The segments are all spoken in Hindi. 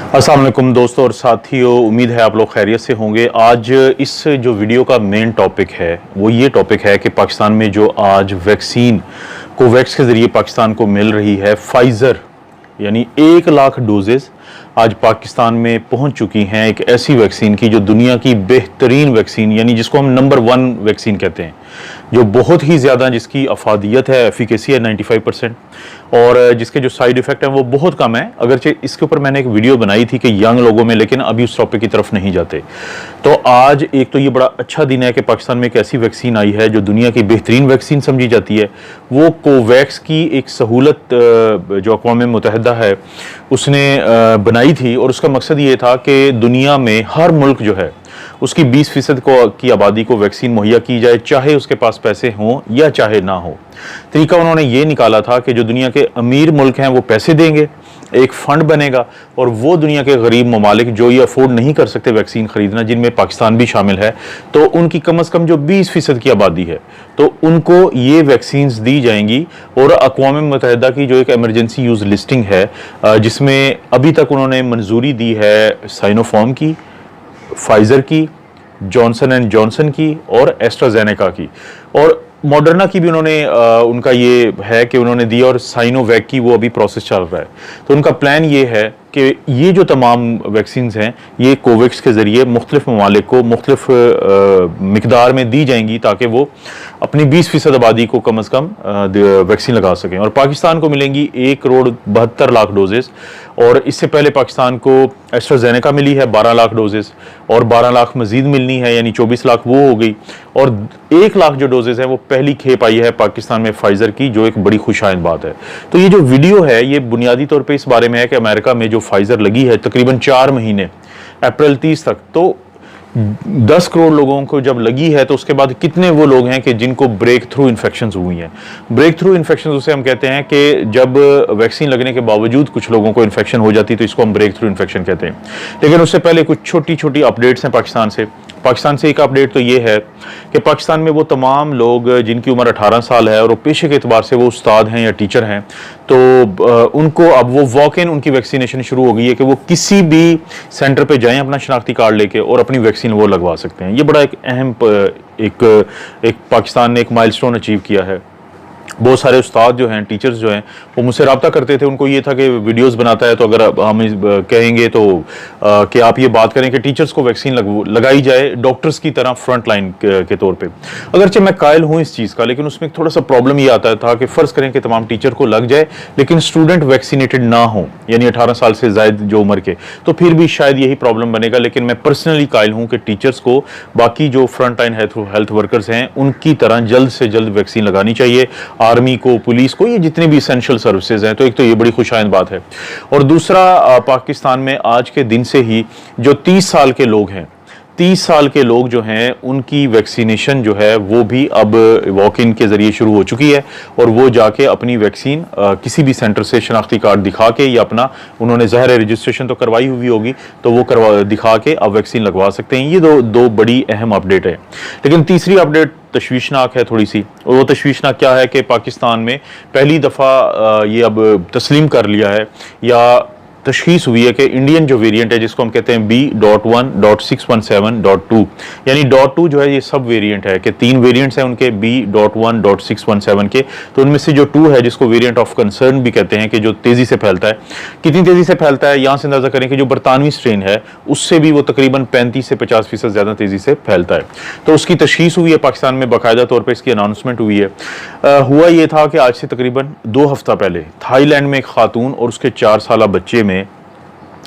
अस्सलाम वालेकुम दोस्तों और साथियों, उम्मीद है आप लोग खैरियत से होंगे। आज इस जो वीडियो का मेन टॉपिक है वो ये टॉपिक है कि पाकिस्तान में जो आज वैक्सीन कोवैक्स के ज़रिए पाकिस्तान को मिल रही है, फाइज़र यानी 1 लाख डोजेज़ आज पाकिस्तान में पहुंच चुकी हैं। एक ऐसी वैक्सीन की जो दुनिया की बेहतरीन वैक्सीन यानी जिसको हम नंबर 1 वैक्सीन कहते हैं, जो बहुत ही ज़्यादा जिसकी अफादियत है, एफिकेसी है 95% और जिसके जो साइड इफ़ेक्ट हैं वो बहुत कम है। अगरचे इसके ऊपर मैंने एक वीडियो बनाई थी कि यंग लोगों में, लेकिन अभी उस टॉपिक की तरफ नहीं जाते। तो आज एक तो ये बड़ा अच्छा दिन है कि पाकिस्तान में एक ऐसी वैक्सीन आई है जो दुनिया की बेहतरीन वैक्सीन समझी जाती है। वो कोवैक्स की एक सहूलत जो अक़वाम मुत्तहिदा है उसने बनाई थी और उसका मकसद ये था कि दुनिया में हर मुल्क जो है उसकी 20% की आबादी को वैक्सीन मुहैया की जाए, चाहे उसके पास पैसे हों या चाहे ना हो। तरीका उन्होंने ये निकाला था कि जो दुनिया के अमीर मुल्क हैं वो पैसे देंगे, एक फंड बनेगा और वो दुनिया के गरीब ममालिक जो ये अफोर्ड नहीं कर सकते वैक्सीन खरीदना, जिनमें पाकिस्तान भी शामिल है, तो उनकी कम अज़ कम जो 20% की आबादी है तो उनको ये वैक्सीन्स दी जाएंगी। और अक़वाम मुत्तहिदा की जो एक एमरजेंसी यूज़ लिस्टिंग है जिसमें अभी तक उन्होंने मंजूरी दी है साइनोफार्म की, फाइज़र की, जॉनसन एंड जॉनसन की और एस्ट्राजेनेका की, और मॉडर्ना की भी उन्होंने उनका ये है कि उन्होंने दी, और साइनोवैक की वो अभी प्रोसेस चल रहा है। तो उनका प्लान ये है कि ये जो तमाम वैक्सीन्स हैं ये कोवैक्स के ज़रिए मुख्तलिफ ममालिक को मुख्तलिफ मिकदार में दी जाएंगी ताकि वो अपनी 20% आबादी को कम अज़ कम वैक्सीन लगा सकें। और पाकिस्तान को मिलेंगी 1,72,00,000 डोजेज़, और इससे पहले पाकिस्तान को एस्ट्राजेनेका मिली है 12 लाख डोजेज़ और 12 लाख मज़ीद मिलनी है, यानी 24 लाख वो हो गई, और 1 लाख जो डोजेज़ हैं वो पहली खेप आई है पाकिस्तान में फाइज़र की, जो एक बड़ी खुशाइंद बात है। तो ये जो वीडियो है ये बुनियादी तौर पर इस बारे में है कि अमेरिका में जो फाइज़र लगी है तकरीबन 4 महीने अप्रैल 30 तक, तो 10 करोड़ लोगों को जब लगी है तो उसके बाद कितने वो लोग हैं कि जिनको ब्रेक थ्रू इन्फेक्शंस हुई हैं। ब्रेक थ्रू इन्फेक्शंस उसे हम कहते हैं कि जब वैक्सीन लगने के बावजूद कुछ लोगों को इन्फेक्शन हो जाती है तो इसको हम ब्रेक थ्रू इन्फेक्शन कहते हैं। लेकिन उससे पहले कुछ छोटी छोटी अपडेट्स हैं पाकिस्तान से एक अपडेट तो ये है कि पाकिस्तान में वो तमाम लोग जिनकी उम्र 18 साल है और वो पेशे के एतबार से वो उस्ताद हैं या टीचर हैं, तो उनको अब वो वॉक इन उनकी वैक्सीनेशन शुरू हो गई है कि वो किसी भी सेंटर पे जाएं अपना शनाख्ती कार्ड लेके और अपनी वैक्सीन वो लगवा सकते हैं। ये बड़ा एक अहम एक पाकिस्तान ने एक माइलस्टोन अचीव किया है। बहुत सारे उस्ताद जो हैं, टीचर्स जो हैं, वो मुझसे रब्ता करते थे। उनको ये था कि वीडियोस बनाता है तो अगर हम कहेंगे तो कि आप ये बात करें कि टीचर्स को वैक्सीन लगाई जाए डॉक्टर्स की तरह फ्रंट लाइन के तौर पे। अगरचे मैं कायल हूँ इस चीज़ का, लेकिन उसमें थोड़ा सा प्रॉब्लम ये आता था कि फ़र्ज़ करें कि तमाम टीचर को लग जाए लेकिन स्टूडेंट वैक्सीनेटेड ना हो, यानी 18 साल से ज़ायद जो उम्र के, तो फिर भी शायद यही प्रॉब्लम बनेगा। लेकिन मैं पर्सनली कायल हूँ कि टीचर्स को बाकी जो फ्रंट लाइन हेल्थ वर्कर्स हैं उनकी तरह जल्द से जल्द वैक्सीन लगानी चाहिए। आर्मी को, पुलिस को, ये जितने भी एसेंशियल सर्विसेज हैं, तो एक तो ये बड़ी खुशाइंद बात है। और दूसरा, पाकिस्तान में आज के दिन से ही जो 30 साल के लोग हैं, 30 साल के लोग जो हैं उनकी वैक्सीनेशन जो है वो भी अब वॉक इन के ज़रिए शुरू हो चुकी है, और वो जाके अपनी वैक्सीन किसी भी सेंटर से शनाख्ती कार्ड दिखा के या अपना उन्होंने ज़ाहिर है रजिस्ट्रेशन तो करवाई हुई होगी तो वो दिखा के अब वैक्सीन लगवा सकते हैं। ये दो बड़ी अहम अपडेट है। लेकिन तीसरी अपडेट तशवीशनाक है थोड़ी सी, और वो तशवीशनाक क्या है कि पाकिस्तान में पहली दफ़ा ये अब तस्लीम कर लिया है या तशखीस हुई है कि इंडियन जो वेरिएंट है जिसको हम कहते हैं B.1.617.2, यानी .2 जो है ये सब वेरिएंट है कि 3 वेरिएंट्स हैं उनके B.1.617 के, तो उनमें से जो 2 है जिसको वेरिएंट ऑफ कंसर्न भी कहते हैं कि जो तेज़ी से फैलता है। कितनी तेज़ी से फैलता है यहाँ से अंदाज़ा करें कि जो बरतानवी स्ट्रेन है उससे भी वो तकरीबन 35 से 50% ज़्यादा तेज़ी से फैलता है। तो उसकी तशखीस हुई है पाकिस्तान में, बाकायदा तौर पर इसकी अनाउंसमेंट हुई है। हुआ ये था कि आज से तकरीबन 2 हफ्ता पहले थाईलैंड में एक खातून और उसके 4 साल बच्चे में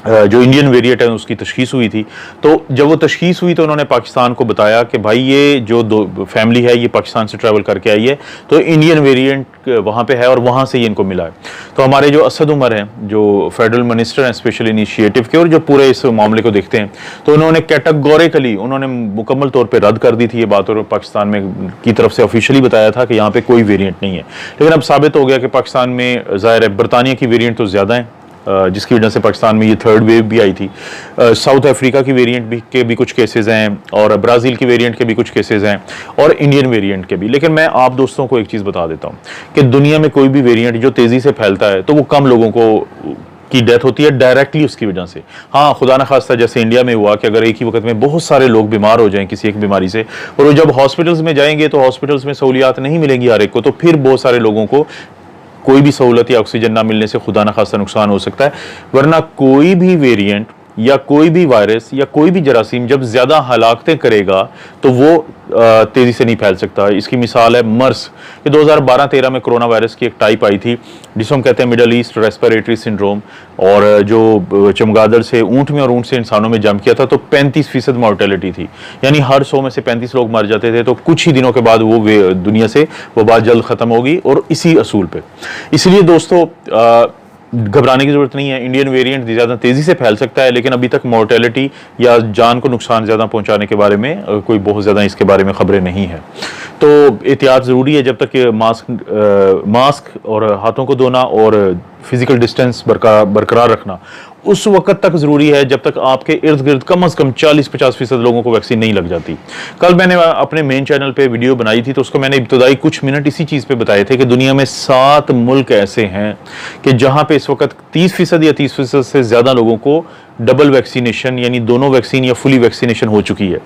जो इंडियन वेरिएंट है उसकी तशखीस हुई थी। तो जब वो तशखीस हुई तो उन्होंने पाकिस्तान को बताया कि भाई ये जो दो फैमिली है ये पाकिस्तान से ट्रैवल करके आई है, तो इंडियन वेरिएंट वहाँ पे है और वहाँ से ये इनको मिला है। तो हमारे जो असद उमर हैं जो फेडरल मिनिस्टर हैं स्पेशल इनिशिएटिव के और जो पूरे इस मामले को देखते हैं, तो उन्होंने कैटेगोरिकली उन्होंने मुकम्मल तौर पर रद्द कर दी थी ये बात, और पाकिस्तान में की तरफ से ऑफिशियली बताया था कि यहाँ पर कोई वेरियंट नहीं है। लेकिन अब साबित हो गया कि पाकिस्तान में ज़ाहिर है बरतानिया की वेरियंट तो ज़्यादा है, जिसकी वजह से पाकिस्तान में ये 3rd वेव भी आई थी। साउथ अफ्रीका की वेरिएंट के भी कुछ केसेस हैं और ब्राज़ील की वेरिएंट के भी कुछ केसेस हैं और इंडियन वेरिएंट के भी। लेकिन मैं आप दोस्तों को एक चीज़ बता देता हूँ कि दुनिया में कोई भी वेरिएंट जो तेज़ी से फैलता है तो वो कम लोगों को की डेथ होती है डायरेक्टली उसकी वजह से। हाँ, खुदा न खास्ता जैसे इंडिया में हुआ कि अगर एक ही वक्त में बहुत सारे लोग बीमार हो जाएं किसी एक बीमारी से, और वो जब हॉस्पिटल्स में जाएंगे तो हॉस्पिटल्स में सहूलियात नहीं मिलेंगी हर एक को, तो फिर बहुत सारे लोगों को कोई भी सहूलत या ऑक्सीजन ना मिलने से खुदा न खास्ता नुकसान हो सकता है। वरना कोई भी वेरिएंट या कोई भी वायरस या कोई भी जरासीम जब ज्यादा हलाकतें करेगा तो वो तेजी से नहीं फैल सकता। इसकी मिसाल है मर्स। ये 2012-13 में कोरोना वायरस की एक टाइप आई थी जिसको हम कहते हैं मिडल ईस्ट रेस्पिरेटरी सिंड्रोम, और जो चमगादड़ से ऊंट में और ऊंट से इंसानों में जम किया था तो 35% मॉर्टेलिटी थी, यानी हर 100 में से 35 लोग मर जाते थे। तो कुछ ही दिनों के बाद वो दुनिया से वो बात जल्द खत्म होगी, और इसी असूल पे। इसलिए दोस्तों घबराने की जरूरत नहीं है। इंडियन वेरिएंट ज़्यादा तेज़ी से फैल सकता है, लेकिन अभी तक मॉर्टेलिटी या जान को नुकसान ज़्यादा पहुंचाने के बारे में कोई बहुत ज़्यादा इसके बारे में खबरें नहीं है। तो एहतियात ज़रूरी है, जब तक मास्क और हाथों को धोना और फिजिकल डिस्टेंस बरकरार रखना उस वक्त तक ज़रूरी है जब तक आपके इर्द गिर्द कम से कम 40-50% लोगों को वैक्सीन नहीं लग जाती। कल मैंने अपने मेन चैनल पे वीडियो बनाई थी, तो उसको मैंने इब्तदाई कुछ मिनट इसी चीज़ पे बताए थे कि दुनिया में 7 मुल्क ऐसे हैं कि जहां पे इस वक्त 30% या 30% से ज़्यादा लोगों को डबल वैक्सीनेशन यानी दोनों वैक्सीन या फुली वैक्सीनेशन हो चुकी है।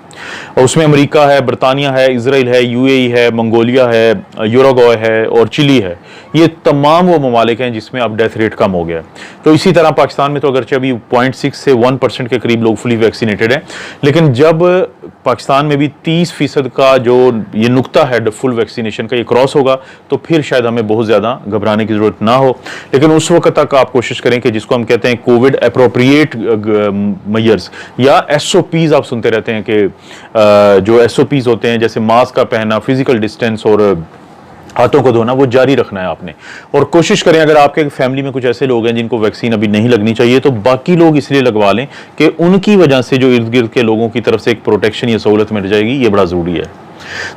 और उसमें अमेरिका है, बरतानिया है, इजराइल है, यूएई है, मंगोलिया है, यूरुग्वे है और चिली है। ये तमाम वो ममालिक हैं जिसमें अब डेथ रेट कम हो गया। तो इसी तरह पाकिस्तान में तो अगरचे अभी 0.6 से 1% के करीब लोग फुली वैक्सीनेटेड हैं, लेकिन जब पाकिस्तान में भी 30% का जो ये नुक्ता है फुल वैक्सीनेशन का ये क्रॉस होगा तो फिर शायद हमें बहुत ज़्यादा घबराने की ज़रूरत ना हो। लेकिन उस वक्त तक आप कोशिश करें कि जिसको हम कहते हैं कोविड अप्रोप्रिएट मेजर्स या एसओपीज, आप सुनते रहते हैं कि जो एसओपीज होते हैं जैसे मास्क का पहना, फिजिकल डिस्टेंस और हाथों को धोना, वो जारी रखना है आपने। और कोशिश करें अगर आपके फैमिली में कुछ ऐसे लोग हैं जिनको वैक्सीन अभी नहीं लगनी चाहिए तो बाकी लोग इसलिए लगवा लें कि उनकी वजह से जो इर्द गिर्द के लोगों की तरफ से एक प्रोटेक्शन या सहूलत मिल जाएगी। ये बड़ा जरूरी है।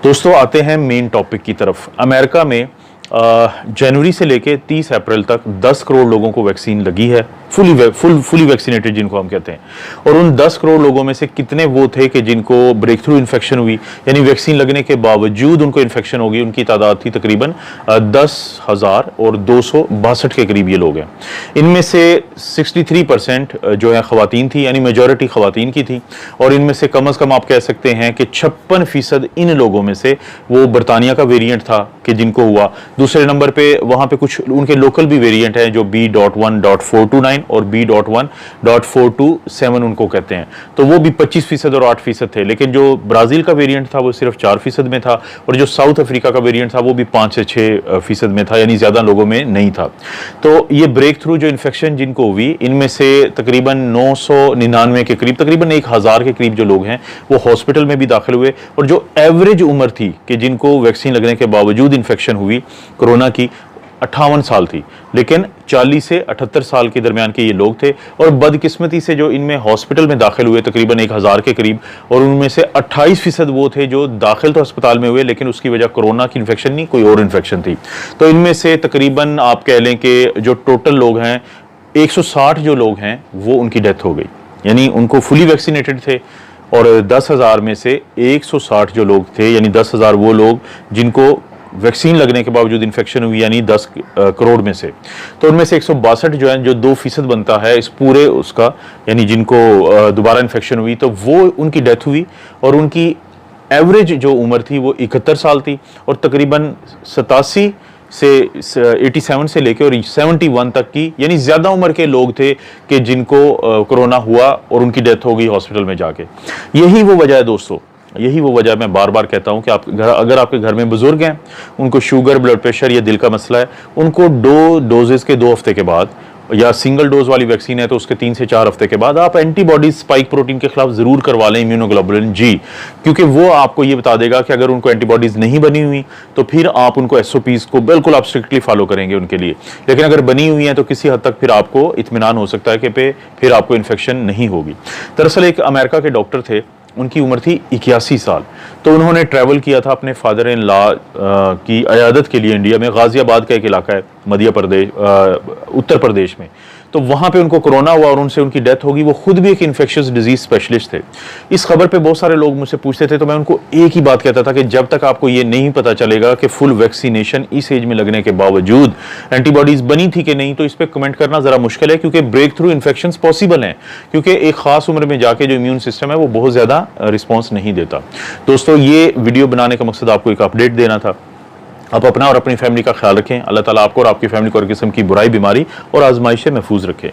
दोस्तों आते हैं मेन टॉपिक की तरफ। अमेरिका में जनवरी से लेके 30 अप्रैल तक 10 करोड़ लोगों को वैक्सीन लगी है, फुली वैक्सीनेटेड जिनको हम कहते हैं। और उन 10 करोड़ लोगों में से कितने वो थे कि जिनको ब्रेक थ्रू इन्फेक्शन हुई, यानी वैक्सीन लगने के बावजूद उनको इन्फेक्शन होगी, उनकी तादाद थी तकरीबन 10,262 के करीब ये लोग हैं। इनमें से 63% जो है खवातीन थी, यानी मेजॉरिटी खवातीन की थी। और इनमें से कम आप कह सकते हैं कि 56% इन लोगों में से वो बरतानिया का वेरिएंट था कि जिनको हुआ। दूसरे नंबर पे वहां पे कुछ उनके लोकल भी वेरिएंट हैं जो B.1.429 और B.1.427 उनको कहते हैं, तो वो भी 25% और 8% थे। लेकिन जो ब्राजील का वेरिएंट था वो सिर्फ 4% में था, और जो साउथ अफ्रीका का वेरिएंट था वो भी 5 से 6% में था, यानी ज्यादा लोगों में नहीं था। तो ये ब्रेक थ्रू जो इन्फेक्शन जिनको हुई, इनमें से तकरीबन 999 के करीब, तकरीबन 1000 के करीब जो लोग हैं वो हॉस्पिटल में भी दाखिल हुए। और जो एवरेज उम्र थी कि जिनको वैक्सीन लगने के बावजूद इन्फेक्शन हुई कोरोना की, 58 साल थी। लेकिन 40 से 78 साल के दरमियान के ये लोग थे। और बदकिस्मती से जो इनमें हॉस्पिटल में दाखिल हुए तकरीबन 1000 के करीब, और उनमें से 28% वो थे जो दाखिल तो अस्पताल में हुए लेकिन उसकी वजह कोरोना की इन्फेक्शन नहीं, कोई और इन्फेक्शन थी। तो इनमें से तकरीबन आप कह लें कि जो टोटल लोग हैं 160 जो लोग हैं वो उनकी डेथ हो गई, यानी उनको फुली वैक्सीनेटेड थे। और 10,000 में से 160 जो लोग थे, यानी 10,000 वो लोग जिनको वैक्सीन लगने के बावजूद इन्फेक्शन हुई, यानी 10 करोड़ में से। तो उनमें से 162 जो है, जो 2% बनता है इस पूरे उसका, यानी जिनको दोबारा इन्फेक्शन हुई तो वो उनकी डेथ हुई। और उनकी एवरेज जो उम्र थी वो 71 साल थी। और तकरीबन 87 से 87 से लेके और 71 तक की, यानी ज्यादा उम्र के लोग थे कि जिनको कोरोना हुआ और उनकी डेथ हो गई हॉस्पिटल में जाके। यही वो वजह है दोस्तों, यही वो वजह मैं बार बार कहता हूं कि अगर आपके घर में बुजुर्ग हैं, उनको शुगर, ब्लड प्रेशर या दिल का मसला है, उनको 2 डोजेस के 2 हफ्ते के बाद, या सिंगल डोज वाली वैक्सीन है तो उसके 3 से 4 हफ्ते के बाद आप एंटीबॉडीज स्पाइक प्रोटीन के खिलाफ जरूर करवा लें, इम्यूनोग्लोबुलिन जी, क्योंकि वो आपको ये बता देगा कि अगर उनको एंटीबॉडीज नहीं बनी हुई तो फिर आप उनको एसओपीज को बिल्कुल आप स्ट्रिक्टली फॉलो करेंगे उनके लिए। लेकिन अगर बनी हुई है तो किसी हद तक फिर आपको इत्मीनान हो सकता है कि फिर आपको इन्फेक्शन नहीं होगी। दरअसल एक अमेरिका के डॉक्टर थे, उनकी उम्र थी 81 साल। तो उन्होंने ट्रैवल किया था अपने फादर इन लॉ की अयादत के लिए इंडिया में। गाजियाबाद का एक इलाका है मध्य प्रदेश, उत्तर प्रदेश में। तो वहां पे उनको कोरोना हुआ और उनसे उनकी डेथ होगी। वो खुद भी एक इन्फेक्शियस डिजीज स्पेशलिस्ट थे। इस खबर पे बहुत सारे लोग मुझसे पूछते थे, तो मैं उनको एक ही बात कहता था कि जब तक आपको ये नहीं पता चलेगा कि फुल वैक्सीनेशन इस एज में लगने के बावजूद एंटीबॉडीज बनी थी कि नहीं, तो इस पे कमेंट करना जरा मुश्किल है, क्योंकि ब्रेक थ्रू इन्फेक्शंस पॉसिबल हैं, क्योंकि एक खास उम्र में जाके जो इम्यून सिस्टम है वो बहुत ज्यादा रिस्पॉन्स नहीं देता। दोस्तों, ये वीडियो बनाने का मकसद आपको एक अपडेट देना था। आप अपना और अपनी फैमिली का ख्याल रखें। अल्लाह ताला आपको और आपकी फैमिली को हर किस्म की बुराई, बीमारी और आजमाइश से महफूज रखे।